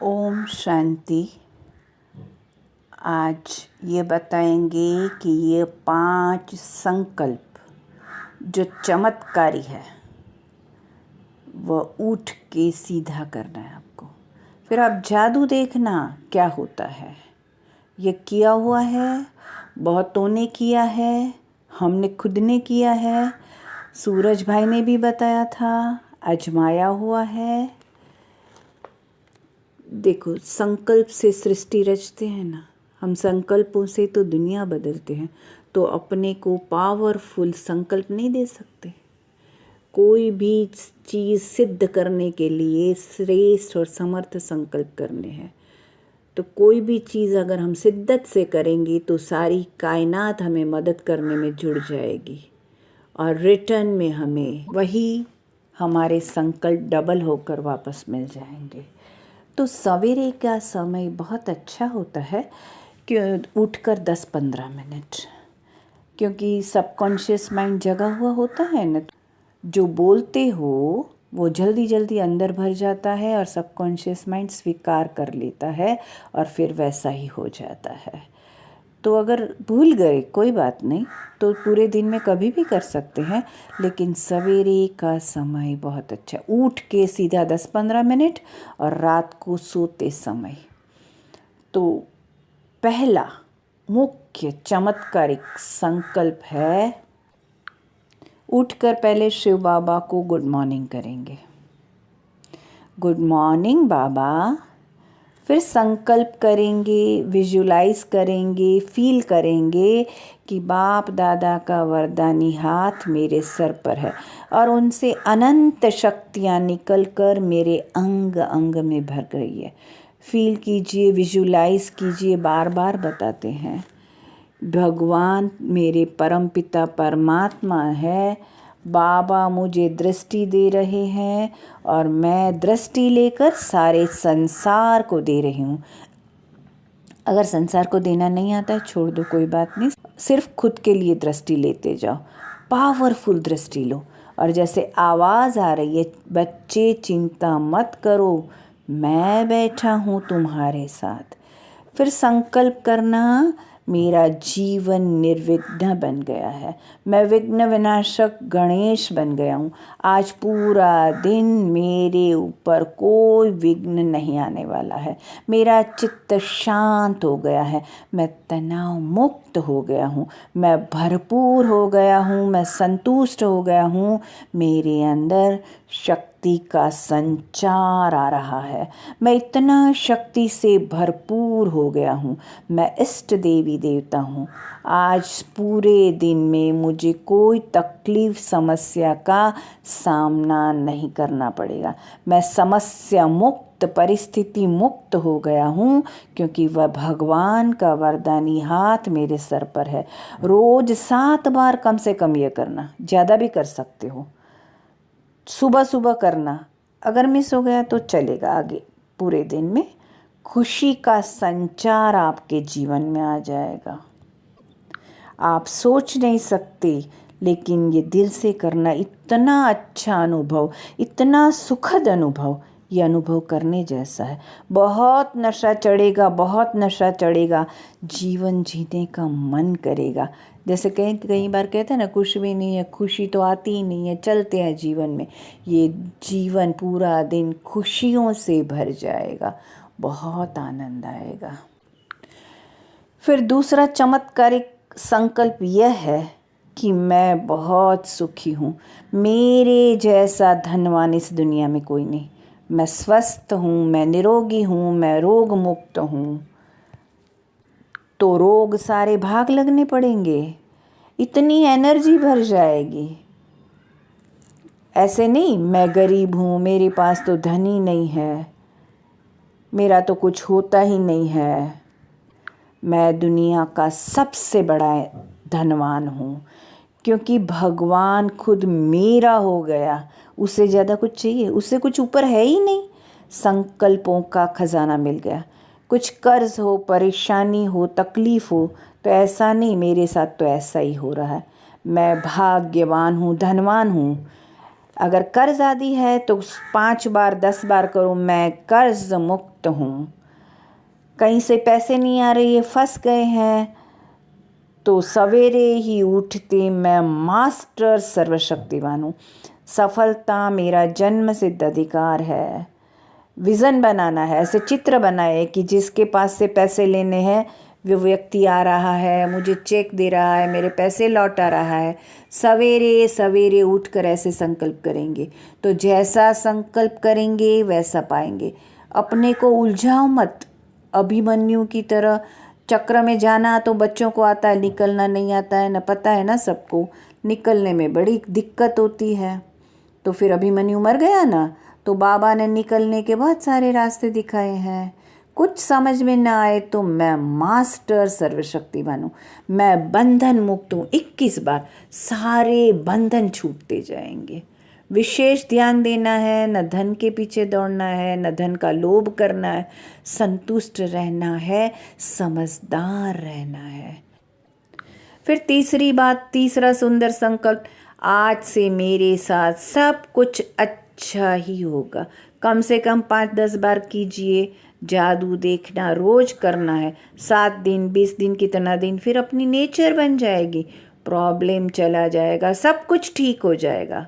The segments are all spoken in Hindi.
ओम शांति। आज ये बताएंगे कि ये 5 संकल्प जो चमत्कारी है वह उठ के सीधा करना है आपको। फिर आप जादू देखना क्या होता है। ये किया हुआ है, बहुतों ने किया है, हमने खुद ने किया है, सूरज भाई ने भी बताया था, आजमाया हुआ है। देखो, संकल्प से सृष्टि रचते हैं ना, हम संकल्पों से तो दुनिया बदलते हैं। तो अपने को पावरफुल संकल्प नहीं दे सकते। कोई भी चीज़ सिद्ध करने के लिए श्रेष्ठ और समर्थ संकल्प करने हैं। तो कोई भी चीज़ अगर हम शिद्दत से करेंगे तो सारी कायनात हमें मदद करने में जुड़ जाएगी और रिटर्न में हमें वही हमारे संकल्प डबल होकर वापस मिल जाएंगे। तो सवेरे का समय बहुत अच्छा होता है कि उठकर 10-15 मिनट, क्योंकि सबकॉन्शियस माइंड जगा हुआ होता है ना, जो बोलते हो वो जल्दी जल्दी अंदर भर जाता है और सबकॉन्शियस माइंड स्वीकार कर लेता है और फिर वैसा ही हो जाता है। तो अगर भूल गए कोई बात नहीं, तो पूरे दिन में कभी भी कर सकते हैं, लेकिन सवेरे का समय बहुत अच्छा। उठ के सीधा 10-15 मिनट और रात को सोते समय। तो पहला मुख्य चमत्कारिक संकल्प है, उठकर पहले शिव बाबा को गुड मॉर्निंग करेंगे। गुड मॉर्निंग बाबा। फिर संकल्प करेंगे, विजुलाइज करेंगे, फील करेंगे कि बाप दादा का वरदानी हाथ मेरे सर पर है और उनसे अनंत शक्तियाँ निकलकर मेरे अंग अंग में भर गई है। फील कीजिए, विजुलाइज कीजिए, बार बार बताते हैं। भगवान मेरे परमपिता परमात्मा है, बाबा मुझे दृष्टि दे रहे हैं और मैं दृष्टि लेकर सारे संसार को दे रही हूँ। अगर संसार को देना नहीं आता है छोड़ दो, कोई बात नहीं, सिर्फ खुद के लिए दृष्टि लेते जाओ। पावरफुल दृष्टि लो और जैसे आवाज़ आ रही है, बच्चे चिंता मत करो, मैं बैठा हूँ तुम्हारे साथ। फिर संकल्प करना, मेरा जीवन निर्विघ्न बन गया है, मैं विघ्न विनाशक गणेश बन गया हूँ। आज पूरा दिन मेरे ऊपर कोई विघ्न नहीं आने वाला है। मेरा चित्त शांत हो गया है, मैं तनाव मुक्त हो गया हूँ, मैं भरपूर हो गया हूँ, मैं संतुष्ट हो गया हूँ। मेरे अंदर शक्ति का संचार आ रहा है, मैं इतना शक्ति से भरपूर हो गया हूँ। मैं इष्ट देवी देवता हूँ। आज पूरे दिन में मुझे कोई तकलीफ समस्या का सामना नहीं करना पड़ेगा। मैं समस्या मुक्त, परिस्थिति मुक्त हो गया हूँ, क्योंकि वह भगवान का वरदानी हाथ मेरे सर पर है। रोज 7 बार कम से कम ये करना, ज़्यादा भी कर सकते हो। सुबह सुबह करना, अगर मिस हो गया तो चलेगा, आगे पूरे दिन में खुशी का संचार आपके जीवन में आ जाएगा। आप सोच नहीं सकते, लेकिन ये दिल से करना इतना अच्छा अनुभव, इतना सुखद अनुभव, ये अनुभव करने जैसा है। बहुत नशा चढ़ेगा, बहुत नशा चढ़ेगा, जीवन जीने का मन करेगा। जैसे कई बार कहते हैं ना, कुछ भी नहीं है, खुशी तो आती ही नहीं है, चलते हैं जीवन में। ये जीवन पूरा दिन खुशियों से भर जाएगा, बहुत आनंद आएगा। फिर दूसरा चमत्कारिक संकल्प यह है कि मैं बहुत सुखी हूँ, मेरे जैसा धनवान इस दुनिया में कोई नहीं। मैं स्वस्थ हूँ, मैं निरोगी हूँ, मैं रोग मुक्त हूँ। तो रोग सारे भाग लगने पड़ेंगे, इतनी एनर्जी भर जाएगी। ऐसे नहीं मैं गरीब हूँ, मेरे पास तो धन ही नहीं है, मेरा तो कुछ होता ही नहीं है। मैं दुनिया का सबसे बड़ा धनवान हूँ, क्योंकि भगवान खुद मेरा हो गया। उससे ज़्यादा कुछ चाहिए? उससे कुछ ऊपर है ही नहीं। संकल्पों का खजाना मिल गया। कुछ कर्ज हो, परेशानी हो, तकलीफ हो, तो ऐसा नहीं, मेरे साथ तो ऐसा ही हो रहा है। मैं भाग्यवान हूँ, धनवान हूँ। अगर कर्ज आदि है तो 5 बार 10 बार करो, मैं कर्ज मुक्त हूँ। कहीं से पैसे नहीं आ रहे, फंस गए हैं, तो सवेरे ही उठते मैं मास्टर सर्वशक्तिवान हूँ। सफलता मेरा जन्म सिद्ध अधिकार है। विज़न बनाना है, ऐसे चित्र बनाए कि जिसके पास से पैसे लेने हैं वो व्यक्ति आ रहा है, मुझे चेक दे रहा है, मेरे पैसे लौटा रहा है। सवेरे सवेरे उठकर ऐसे संकल्प करेंगे तो जैसा संकल्प करेंगे वैसा पाएंगे। अपने को उलझाओ मत। अभिमन्यु की तरह चक्र में जाना तो बच्चों को आता है, निकलना नहीं आता है, न पता है ना सबको। निकलने में बड़ी दिक्कत होती है। तो फिर अभिमन्यु मर गया ना, तो बाबा ने निकलने के बहुत सारे रास्ते दिखाए हैं। कुछ समझ में ना आए तो मैं मास्टर सर्वशक्तिवान हूँ, मैं बंधन मुक्त हूँ। 21 बार सारे बंधन छूटते जाएंगे। विशेष ध्यान देना है, न धन के पीछे दौड़ना है, न धन का लोभ करना है, संतुष्ट रहना है, समझदार रहना है। फिर तीसरी बात, तीसरा सुंदर संकल्प, आज से मेरे साथ सब कुछ अच्छा ही होगा। कम से कम 5-10 बार कीजिए। जादू देखना रोज करना है, 7 दिन 20 दिन कितना दिन, फिर अपनी नेचर बन जाएगी। प्रॉब्लम चला जाएगा, सब कुछ ठीक हो जाएगा।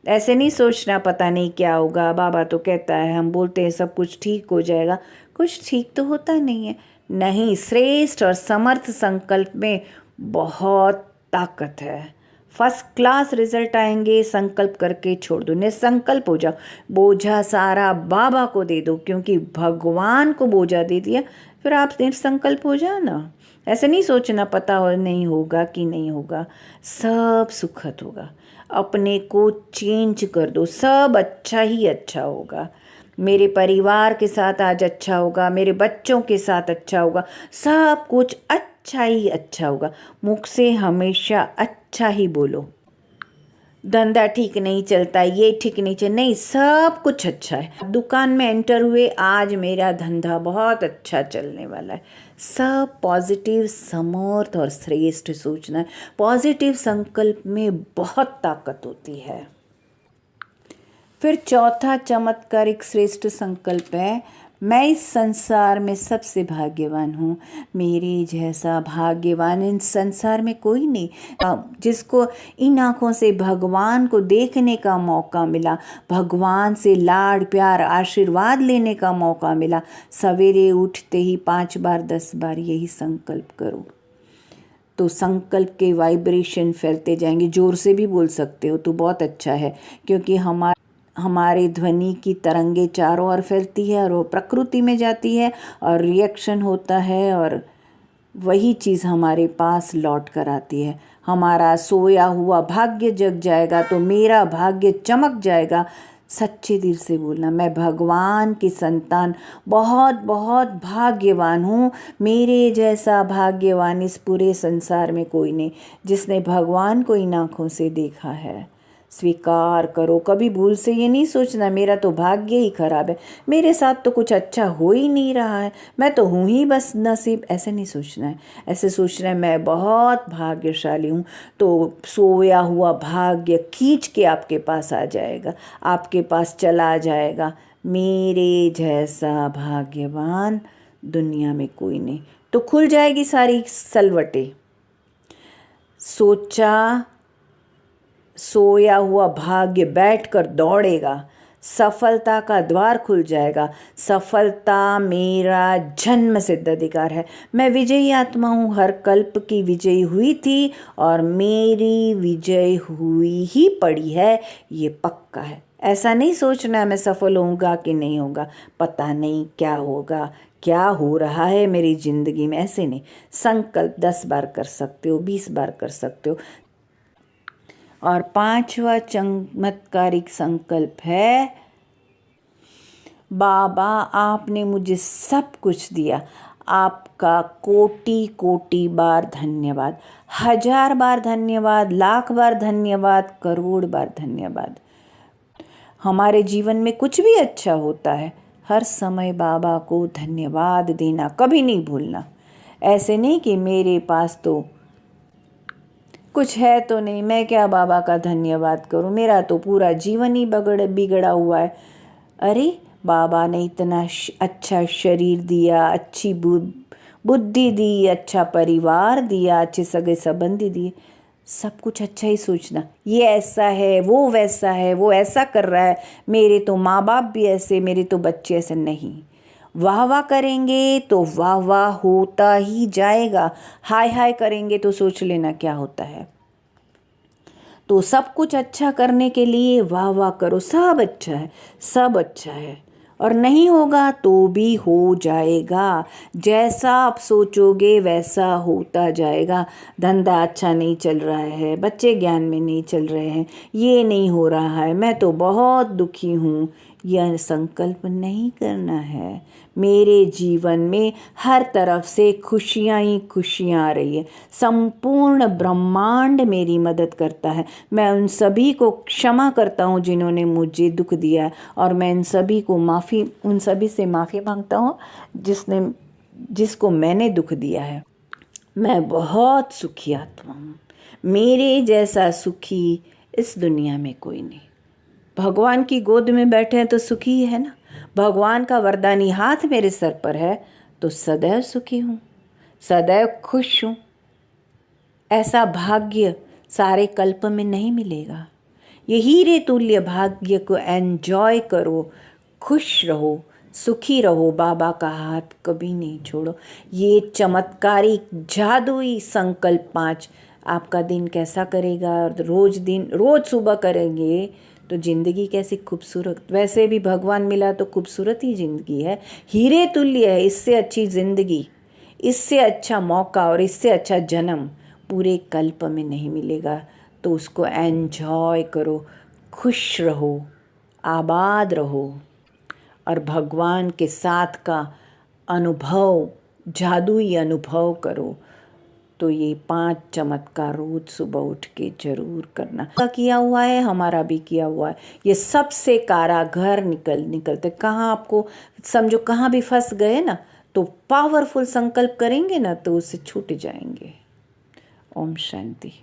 ऐसे नहीं सोचना पता नहीं क्या होगा। बाबा तो कहता है, हम बोलते हैं सब कुछ ठीक हो जाएगा, कुछ ठीक तो होता नहीं है। नहीं, श्रेष्ठ और समर्थ संकल्प में बहुत ताकत है। फर्स्ट क्लास रिजल्ट आएंगे। संकल्प करके छोड़ दो, निसंकल्प हो जाओ। बोझा सारा बाबा को दे दो, क्योंकि भगवान को बोझा दे दिया, फिर आप निसंकल्प हो जाओ ना। ऐसे नहीं सोचना पता हो नहीं होगा कि नहीं होगा, सब सुखद होगा। अपने को चेंज कर दो, सब अच्छा ही अच्छा होगा। मेरे परिवार के साथ आज अच्छा होगा, मेरे बच्चों के साथ अच्छा होगा, सब कुछ अच्छा ही अच्छा होगा। मुख से हमेशा अच्छा ही बोलो। धंधा ठीक नहीं चलता, ये ठीक नहीं चल, नहीं, सब कुछ अच्छा है। दुकान में एंटर हुए, आज मेरा धंधा बहुत अच्छा चलने वाला है। सब पॉजिटिव, समर्थ और श्रेष्ठ सोचना है। पॉजिटिव संकल्प में बहुत ताकत होती है। फिर चौथा चमत्कारिक श्रेष्ठ संकल्प है, मैं इस संसार में सबसे भाग्यवान हूँ। मेरे जैसा भाग्यवान इन संसार में कोई नहीं। जिसको इन आँखों से भगवान को देखने का मौका मिला, भगवान से लाड प्यार आशीर्वाद लेने का मौका मिला, सवेरे उठते ही 5 बार 10 बार यही संकल्प करो तो संकल्प के वाइब्रेशन फैलते जाएंगे। जोर से भी बोल सकते हो तो बहुत अच्छा है, क्योंकि हमारे ध्वनि की तरंगे चारों ओर फैलती है और वो प्रकृति में जाती है और रिएक्शन होता है और वही चीज़ हमारे पास लौट कर आती है। हमारा सोया हुआ भाग्य जग जाएगा तो मेरा भाग्य चमक जाएगा। सच्चे दिल से बोलना, मैं भगवान की संतान बहुत बहुत भाग्यवान हूँ। मेरे जैसा भाग्यवान इस पूरे संसार में कोई नहीं, जिसने भगवान को इन आँखों से देखा है। स्वीकार करो। कभी भूल से ये नहीं सोचना मेरा तो भाग्य ही खराब है, मेरे साथ तो कुछ अच्छा हो ही नहीं रहा है, मैं तो हूँ ही बस नसीब। ऐसे नहीं सोचना है, ऐसे सोचना है मैं बहुत भाग्यशाली हूँ। तो सोया हुआ भाग्य खींच के आपके पास आ जाएगा, आपके पास चला जाएगा। मेरे जैसा भाग्यवान दुनिया में कोई नहीं। तो खुल जाएगी सारी सलवटें। सोया हुआ भाग्य बैठकर दौड़ेगा, सफलता का द्वार खुल जाएगा। सफलता मेरा जन्म सिद्ध अधिकार है। मैं विजयी आत्मा हूँ, हर कल्प की विजयी हुई थी और मेरी विजय हुई ही पड़ी है, ये पक्का है। ऐसा नहीं सोचना मैं सफल होऊंगा कि नहीं होगा, पता नहीं क्या होगा, क्या हो रहा है मेरी ज़िंदगी में, ऐसे नहीं। संकल्प 10 बार कर सकते हो, 20 बार कर सकते हो। और 5वां चमत्कारिक संकल्प है, बाबा आपने मुझे सब कुछ दिया, आपका कोटि कोटि बार धन्यवाद, 1000 बार धन्यवाद, लाख बार धन्यवाद, करोड़ बार धन्यवाद। हमारे जीवन में कुछ भी अच्छा होता है, हर समय बाबा को धन्यवाद देना कभी नहीं भूलना। ऐसे नहीं कि मेरे पास तो कुछ है तो नहीं, मैं क्या बाबा का धन्यवाद करूं, मेरा तो पूरा जीवन ही बिगड़ा हुआ है। अरे बाबा ने इतना अच्छा शरीर दिया, अच्छी बुद्धि दी, अच्छा परिवार दिया, अच्छे सगे संबंधी दिए, सब कुछ अच्छा ही सोचना। ये ऐसा है, वो वैसा है, वो ऐसा कर रहा है, मेरे तो माँ बाप भी ऐसे, मेरे तो बच्चे ऐसे नहीं। वाह वाह करेंगे तो वाह वाह होता ही जाएगा, हाय हाय करेंगे तो सोच लेना क्या होता है। तो सब कुछ अच्छा करने के लिए वाह वाह करो, सब अच्छा है, सब अच्छा है। और नहीं होगा तो भी हो जाएगा, जैसा आप सोचोगे वैसा होता जाएगा। धंधा अच्छा नहीं चल रहा है, बच्चे ज्ञान में नहीं चल रहे हैं, ये नहीं हो रहा है, मैं तो बहुत दुखी हूँ, यह संकल्प नहीं करना है। मेरे जीवन में हर तरफ से खुशियाँ ही खुशियाँ आ रही है, संपूर्ण ब्रह्मांड मेरी मदद करता है। मैं उन सभी को क्षमा करता हूँ जिन्होंने मुझे दुख दिया है, और मैं उन सभी से माफ़ी मांगता हूँ जिसको मैंने दुख दिया है। मैं बहुत सुखी आत्मा हूँ, मेरे जैसा सुखी इस दुनिया में कोई नहीं। भगवान की गोद में बैठे हैं तो सुखी है ना, भगवान का वरदानी हाथ मेरे सर पर है तो सदैव सुखी हूँ, सदैव खुश हूँ। ऐसा भाग्य सारे कल्प में नहीं मिलेगा। ये हीरे तुल्य भाग्य को एंजॉय करो, खुश रहो, सुखी रहो, बाबा का हाथ कभी नहीं छोड़ो। ये चमत्कारिक जादुई संकल्प 5 आपका दिन कैसा करेगा। रोज सुबह करेंगे तो ज़िंदगी कैसी खूबसूरत, वैसे भी भगवान मिला तो खूबसूरत ही ज़िंदगी है, हीरे तुल्य है। इससे अच्छी ज़िंदगी, इससे अच्छा मौका और इससे अच्छा जन्म पूरे कल्प में नहीं मिलेगा। तो उसको एंजॉय करो, खुश रहो, आबाद रहो, और भगवान के साथ का अनुभव, जादुई अनुभव करो। तो ये 5 चमत्कार रोज सुबह उठ के जरूर करना। किया हुआ है, हमारा भी किया हुआ है। ये सबसे कारागर निकलते कहाँ, आपको समझो कहाँ भी फंस गए ना, तो पावरफुल संकल्प करेंगे ना तो उससे छूट जाएंगे। ओम शांति।